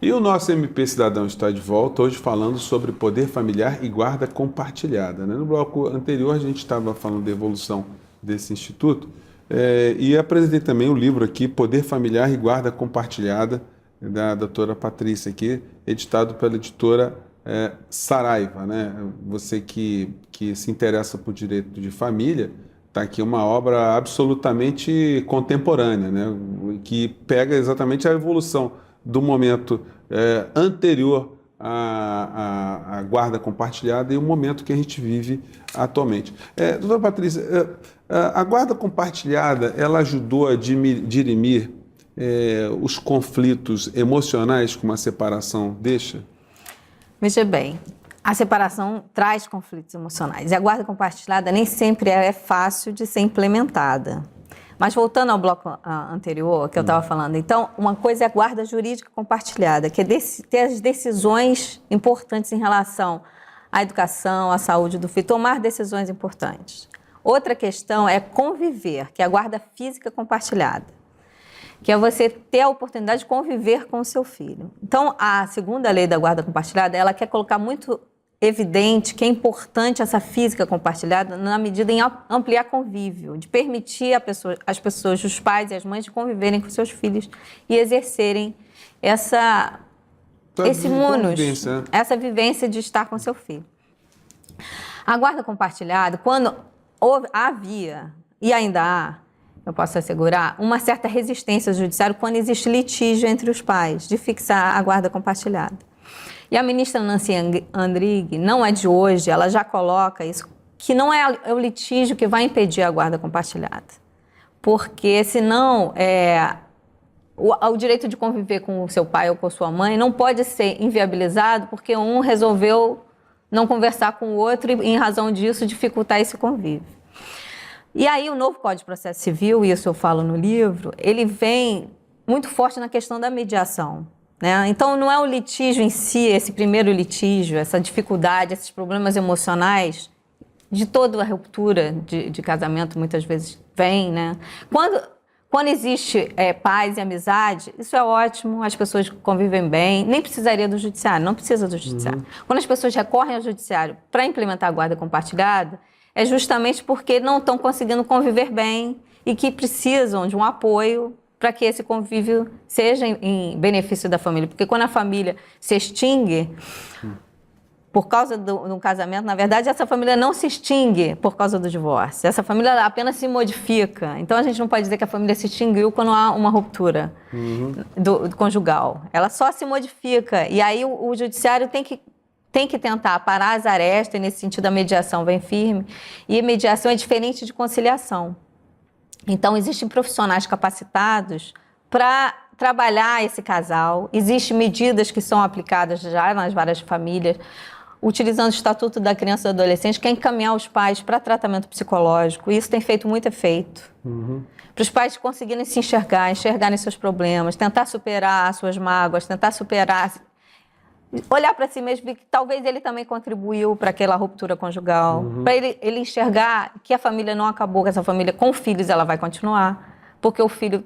E o nosso MP Cidadão está de volta, hoje falando sobre poder familiar e guarda compartilhada, né? No bloco anterior a gente estava falando da evolução desse instituto e apresentei também o livro aqui, Poder Familiar e Guarda Compartilhada, da doutora Patrícia, aqui, editado pela editora Saraiva, né? Você que se interessa por direito de família, está aqui uma obra absolutamente contemporânea, né? Que pega exatamente a evolução do momento anterior à guarda compartilhada e o momento que a gente vive atualmente. Doutora Patrícia, a guarda compartilhada, ela ajudou a dirimir os conflitos emocionais que uma separação deixa? Veja bem, a separação traz conflitos emocionais e a guarda compartilhada nem sempre é fácil de ser implementada. Mas voltando ao bloco anterior que eu estava falando, então, uma coisa é a guarda jurídica compartilhada, que é ter as decisões importantes em relação à educação, à saúde do filho, tomar decisões importantes. Outra questão é conviver, que é a guarda física compartilhada, que é você ter a oportunidade de conviver com o seu filho. Então, a segunda lei da guarda compartilhada, ela quer colocar muito evidente que é importante essa física compartilhada na medida em ampliar convívio, de permitir as pessoas, os pais e as mães, de conviverem com seus filhos e exercerem essa vivência de estar com seu filho. A guarda compartilhada, quando havia, e ainda há, eu posso assegurar, uma certa resistência ao judiciário quando existe litígio entre os pais, de fixar a guarda compartilhada. E a ministra Nancy Andrighi, não é de hoje, ela já coloca isso, que não é o litígio que vai impedir a guarda compartilhada. Porque senão o direito de conviver com o seu pai ou com a sua mãe não pode ser inviabilizado porque um resolveu não conversar com o outro e, em razão disso, dificultar esse convívio. E aí o novo Código de Processo Civil, e isso eu falo no livro, ele vem muito forte na questão da mediação. Né? Então, não é o litígio em si, esse primeiro litígio, essa dificuldade, esses problemas emocionais, de toda a ruptura de casamento, muitas vezes vem. Né? Quando existe paz e amizade, isso é ótimo, as pessoas convivem bem, nem precisaria do judiciário, não precisa do judiciário. Quando as pessoas recorrem ao judiciário para implementar a guarda compartilhada, é justamente porque não estão conseguindo conviver bem e que precisam de um apoio para que esse convívio seja em benefício da família. Porque quando a família se extingue por causa de um casamento, na verdade, essa família não se extingue por causa do divórcio. Essa família apenas se modifica. Então, a gente não pode dizer que a família se extinguiu quando há uma ruptura do conjugal. Ela só se modifica. E aí o judiciário tem que tentar parar as arestas, e nesse sentido a mediação vem firme. E a mediação é diferente de conciliação. Então, existem profissionais capacitados para trabalhar esse casal. Existem medidas que são aplicadas já nas várias famílias, utilizando o Estatuto da Criança e do Adolescente, que é encaminhar os pais para tratamento psicológico. E isso tem feito muito efeito. Para os pais conseguirem se enxergarem seus problemas, tentar superar suas mágoas, olhar para si mesmo e que talvez ele também contribuiu para aquela ruptura conjugal, para ele enxergar que a família não acabou, que essa família com filhos ela vai continuar, porque o filho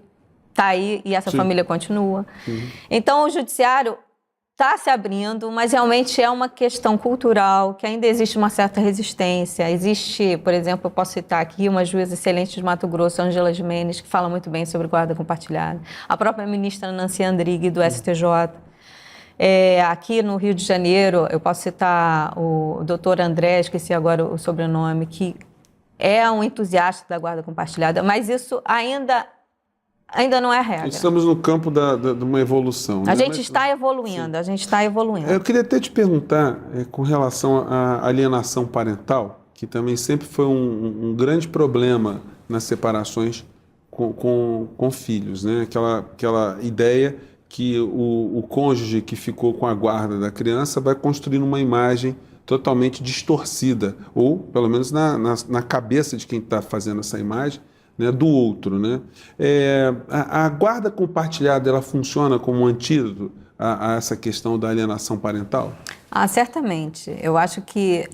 está aí e essa família continua. Então o judiciário está se abrindo, mas realmente é uma questão cultural, que ainda existe uma certa resistência. Existe, por exemplo, eu posso citar aqui uma juíza excelente de Mato Grosso, Ângela Jimenez, que fala muito bem sobre guarda compartilhada. A própria ministra Nancy Andrighi, do STJ. Aqui no Rio de Janeiro, eu posso citar o doutor André, esqueci agora o sobrenome, que é um entusiasta da guarda compartilhada, mas isso ainda não é regra. Estamos no campo de uma evolução. A gente está evoluindo, a gente está evoluindo. Eu queria até te perguntar, com relação à alienação parental, que também sempre foi um grande problema nas separações com filhos, né? Aquela ideia que o cônjuge que ficou com a guarda da criança vai construindo uma imagem totalmente distorcida, ou pelo menos na cabeça de quem está fazendo essa imagem, né, do outro. Né? A guarda compartilhada, ela funciona como um antídoto a essa questão da alienação parental? Certamente. Eu acho que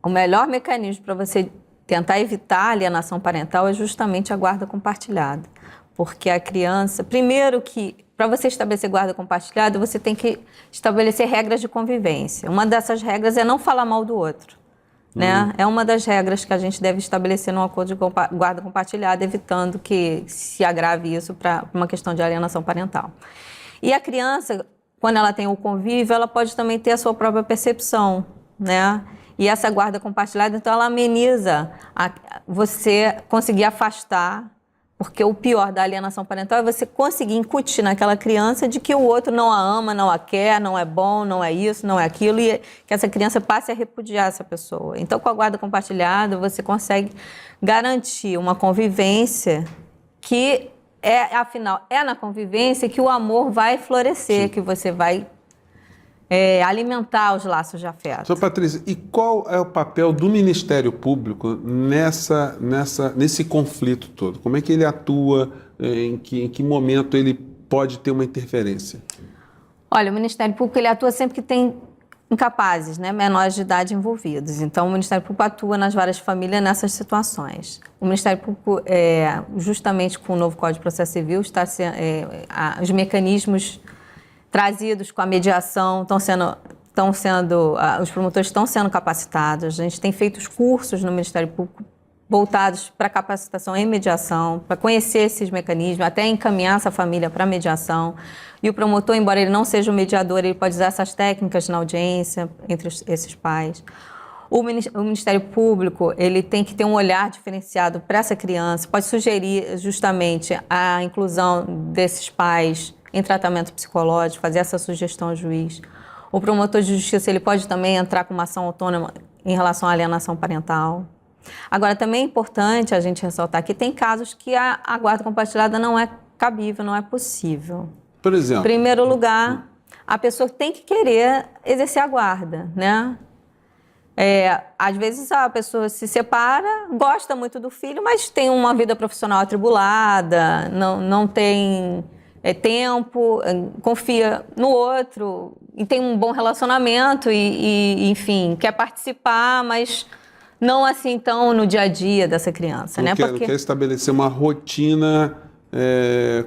o melhor mecanismo para você tentar evitar a alienação parental é justamente a guarda compartilhada. porque a criança... Primeiro que, para você estabelecer guarda compartilhada, você tem que estabelecer regras de convivência. Uma dessas regras é não falar mal do outro, né? É uma das regras que a gente deve estabelecer num acordo de guarda compartilhada, evitando que se agrave isso para uma questão de alienação parental. E a criança, quando ela tem o convívio, ela pode também ter a sua própria percepção, né? E essa guarda compartilhada, então, ela ameniza você conseguir afastar, porque o pior da alienação parental é você conseguir incutir naquela criança de que o outro não a ama, não a quer, não é bom, não é isso, não é aquilo, e que essa criança passe a repudiar essa pessoa. Então, com a guarda compartilhada, você consegue garantir uma convivência que afinal, é na convivência que o amor vai florescer, sim, que você vai alimentar os laços de afeto. Sra. Patrícia, e qual é o papel do Ministério Público nesse conflito todo? Como é que ele atua? Em que momento ele pode ter uma interferência? Olha, o Ministério Público ele atua sempre que tem incapazes, né, menores de idade envolvidos. Então, o Ministério Público atua nas várias famílias nessas situações. O Ministério Público, justamente com o novo Código de Processo Civil, os mecanismos trazidos com a mediação os promotores estão sendo capacitados. A gente tem feito os cursos no Ministério Público voltados para capacitação em mediação, para conhecer esses mecanismos, até encaminhar essa família para mediação. E o promotor, embora ele não seja o mediador, ele pode usar essas técnicas na audiência entre esses pais. O Ministério Público ele tem que ter um olhar diferenciado para essa criança, pode sugerir justamente a inclusão desses pais em tratamento psicológico, fazer essa sugestão ao juiz. O promotor de justiça ele pode também entrar com uma ação autônoma em relação à alienação parental. Agora, também é importante a gente ressaltar que tem casos que a guarda compartilhada não é cabível, não é possível. Por exemplo? Em primeiro lugar, a pessoa tem que querer exercer a guarda, né? Às vezes a pessoa se separa, gosta muito do filho, mas tem uma vida profissional atribulada, não tem tempo, confia no outro e tem um bom relacionamento e enfim, quer participar, mas não assim tão no dia a dia dessa criança, né? Não quer estabelecer uma rotina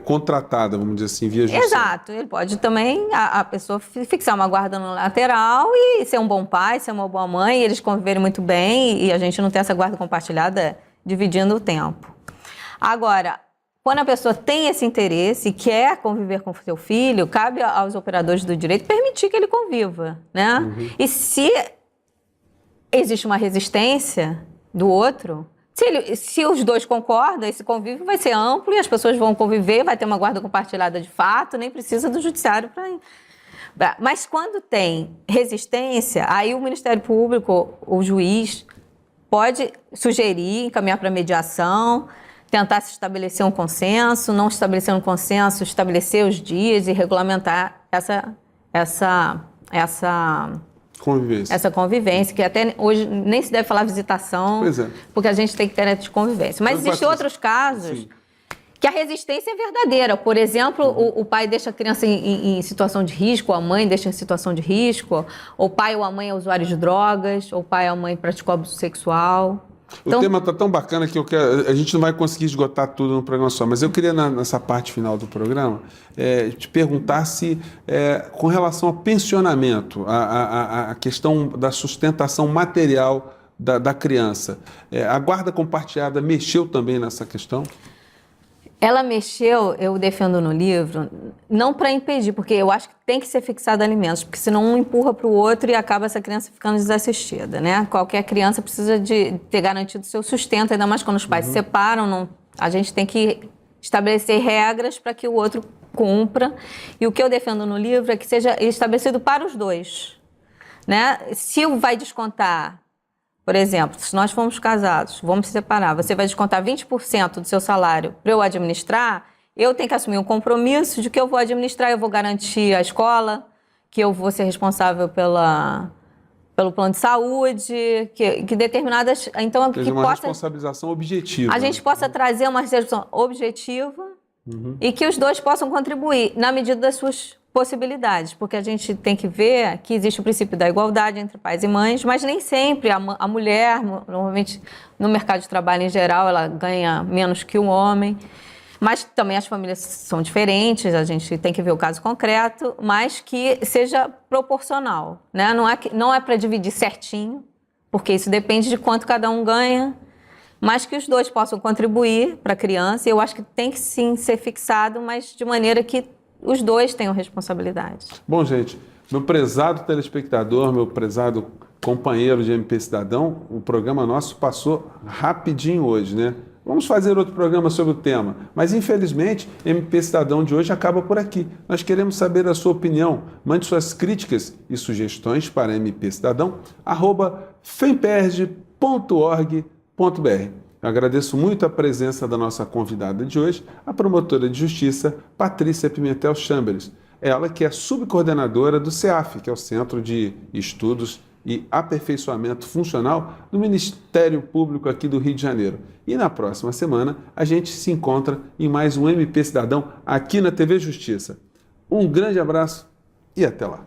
contratada, vamos dizer assim, via justiça. Exato, ele pode também, a pessoa fixar uma guarda no lateral e ser um bom pai, ser uma boa mãe, e eles conviverem muito bem e a gente não ter essa guarda compartilhada dividindo o tempo. Agora, quando a pessoa tem esse interesse e quer conviver com o seu filho, cabe aos operadores do direito permitir que ele conviva, né? Uhum. E se existe uma resistência do outro, se os dois concordam, esse convívio vai ser amplo e as pessoas vão conviver, vai ter uma guarda compartilhada de fato, nem precisa do judiciário para... Mas quando tem resistência, aí o Ministério Público, o juiz, pode sugerir, encaminhar para mediação, tentar se estabelecer um consenso, não estabelecer um consenso, estabelecer os dias e regulamentar essa convivência, que até hoje nem se deve falar visitação, porque a gente tem que ter de convivência. Mas existem outros casos, sim, que a resistência é verdadeira. Por exemplo, o pai deixa a criança em situação de risco, ou a mãe deixa em situação de risco, ou o pai ou a mãe é usuário de drogas, ou o pai ou a mãe praticou abuso sexual. O tema está tão bacana que a gente não vai conseguir esgotar tudo no programa só, mas eu queria, nessa parte final do programa, te perguntar se, com relação ao pensionamento, a questão da sustentação material da criança, a guarda compartilhada mexeu também nessa questão? Ela mexeu, eu defendo no livro, não para impedir, porque eu acho que tem que ser fixado alimentos, porque senão um empurra para o outro e acaba essa criança ficando desassistida, né? Qualquer criança precisa de ter garantido seu sustento, ainda mais quando os pais se separam, a gente tem que estabelecer regras para que o outro cumpra. E o que eu defendo no livro é que seja estabelecido para os dois, né? Se vai descontar... Por exemplo, se nós formos casados, vamos se separar, você vai descontar 20% do seu salário para eu administrar, eu tenho que assumir um compromisso de que eu vou administrar, eu vou garantir a escola, que eu vou ser responsável pelo plano de saúde, que determinadas... Então, que uma responsabilização objetiva. A gente possa trazer uma responsabilização objetiva e que os dois possam contribuir na medida das suas possibilidades, porque a gente tem que ver que existe o princípio da igualdade entre pais e mães, mas nem sempre a mulher, normalmente no mercado de trabalho em geral, ela ganha menos que o homem. Mas também as famílias são diferentes, a gente tem que ver o caso concreto, mas que seja proporcional, né? Não é para dividir certinho, porque isso depende de quanto cada um ganha, mas que os dois possam contribuir para a criança. E eu acho que tem que sim ser fixado, mas de maneira que os dois tenham responsabilidade. Bom, gente, meu prezado telespectador, meu prezado companheiro de MP Cidadão, o programa nosso passou rapidinho hoje, né? Vamos fazer outro programa sobre o tema, mas infelizmente MP Cidadão de hoje acaba por aqui. Nós queremos saber a sua opinião. Mande suas críticas e sugestões para mpcidadão@femperj.org.br. Eu agradeço muito a presença da nossa convidada de hoje, a promotora de justiça Patrícia Pimentel Chambers. Ela que é subcoordenadora do CEAF, que é o Centro de Estudos e Aperfeiçoamento Funcional do Ministério Público aqui do Rio de Janeiro. E na próxima semana a gente se encontra em mais um MP Cidadão aqui na TV Justiça. Um grande abraço e até lá.